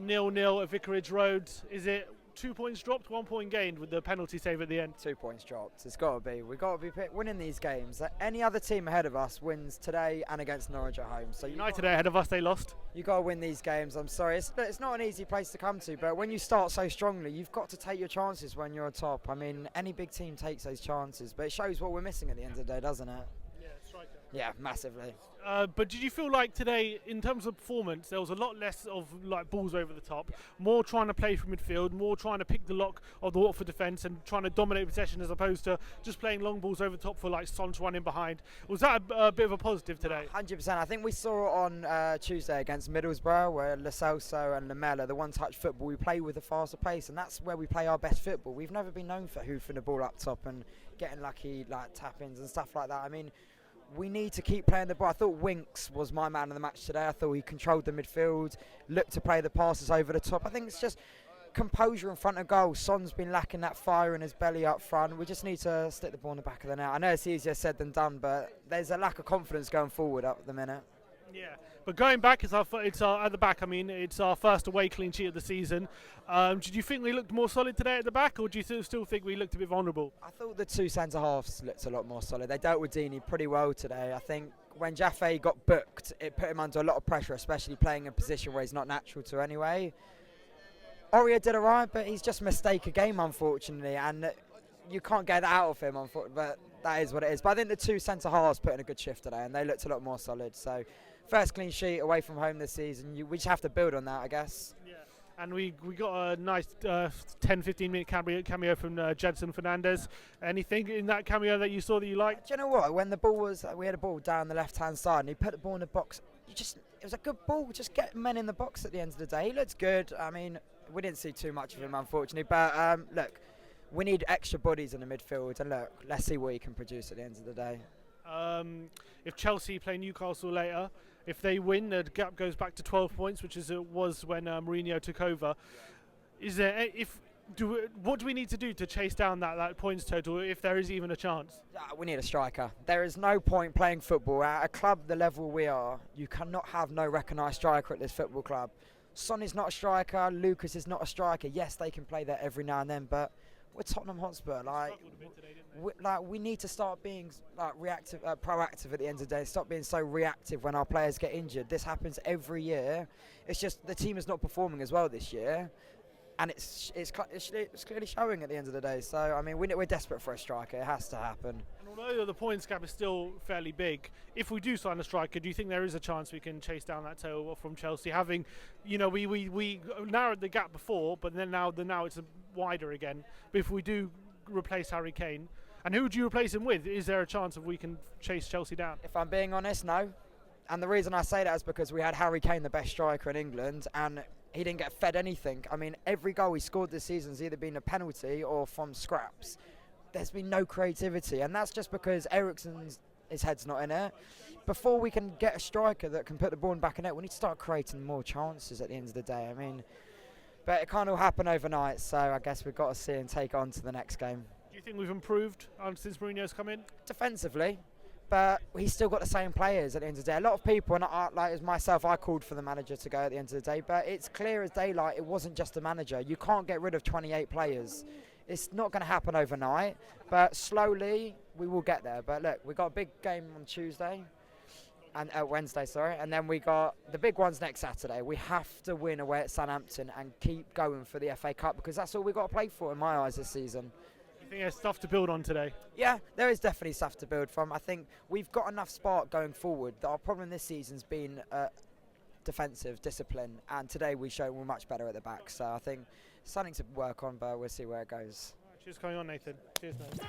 0-0 at Vicarage Road. Is it 2 points dropped, 1 point gained with the penalty save at the end? 2 points dropped. It's got to be. We've got to be winning these games. Any other team ahead of us wins today and against Norwich at home. So United ahead of us, they lost. You got to win these games. I'm sorry. It's not an easy place to come to, but when you start so strongly, you've got to take your chances when you're on top. I mean, any big team takes those chances, but it shows what we're missing at the end of the day, doesn't it? Yeah, striker. Yeah, massively. But did you feel like today, in terms of performance, there was a lot less of like balls over the top, more trying to play from midfield, more trying to pick the lock of the Watford defence and trying to dominate possession as opposed to just playing long balls over the top for like Son to run in behind? Was that a bit of a positive today? 100%. I think we saw it on Tuesday against Middlesbrough, where Lo Celso and Lamela, the one-touch football, we play with a faster pace, and that's where we play our best football. We've never been known for hoofing the ball up top and getting lucky like tap-ins and stuff like that. I mean, we need to keep playing the ball. I thought Winks was my man of the match today. I thought he controlled the midfield, looked to play the passes over the top. I think it's just composure in front of goal. Son's been lacking that fire in his belly up front. We just need to stick the ball in the back of the net. I know it's easier said than done, but there's a lack of confidence going forward at the minute. Yeah, but going back, it's our at the back. I mean, it's our first away clean sheet of the season. Did you think we looked more solid today at the back, or do you still think we looked a bit vulnerable? I thought the two centre halves looked a lot more solid. They dealt with Deeney pretty well today. I think when Jaffe got booked, it put him under a lot of pressure, especially playing in a position where he's not natural to anyway. Aurier did alright, but he's just a mistake a game, unfortunately, and you can't get that out of him, unfortunately. But that is what it is. But I think the two centre halves put in a good shift today, and they looked a lot more solid. So. First clean sheet away from home this season. We just have to build on that, I guess. Yeah, and we got a nice 10-15 minute cameo from Jadson Fernandez. Anything in that cameo that you saw that you liked? Do you know what? When the ball was, we had a ball down the left-hand side, and he put the ball in the box. It was a good ball. Just get men in the box at the end of the day. He looks good. I mean, we didn't see too much of him, unfortunately. But look, we need extra bodies in the midfield, and look, let's see what he can produce at the end of the day. If Chelsea play Newcastle later, if they win, the gap goes back to 12 points, which is it was when Mourinho took over. What do we need to do to chase down that points total, if there is even a chance? We need a striker. There is no point playing football at a club the level we are. You cannot have no recognised striker at this football club. Son is not a striker. Lucas is not a striker. Yes, they can play there every now and then, but we're Tottenham Hotspur. We need to start being reactive, proactive at the end of the day. Stop being so reactive when our players get injured. This happens every year. It's just the team is not performing as well this year, and it's clearly showing at the end of the day. So I mean, we're desperate for a striker. It has to happen. And although the points gap is still fairly big, if we do sign a striker, do you think there is a chance we can chase down that total from Chelsea? Having, we narrowed the gap before, but then now it's wider again. But if we do replace Harry Kane, and who would you replace him with? Is there a chance that we can chase Chelsea down? If I'm being honest, no. And the reason I say that is because we had Harry Kane, the best striker in England, and he didn't get fed anything. I mean, every goal he scored this season has either been a penalty or from scraps. There's been no creativity, and that's just because his head's not in it. Before we can get a striker that can put the ball in the back of net, we need to start creating more chances at the end of the day. I mean, but it can't all happen overnight, so I guess we've got to see and take on to the next game. Do you think we've improved since Mourinho's come in? Defensively, but he's still got the same players at the end of the day. A lot of people, and like as myself, I called for the manager to go at the end of the day, but it's clear as daylight it wasn't just the manager. You can't get rid of 28 players. It's not going to happen overnight, but slowly we will get there. But look, we've got a big game on Tuesday, and Wednesday, and then we got the big ones next Saturday. We have to win away at Southampton and keep going for the FA Cup, because that's all we've got to play for in my eyes this season. You think there's stuff to build on today? Yeah, there is definitely stuff to build from. I think we've got enough spark going forward. Our problem this season's been defensive discipline, and today we show we're much better at the back. So I think something to work on, but we'll see where it goes. Cheers for coming on, Nathan. Cheers, mate.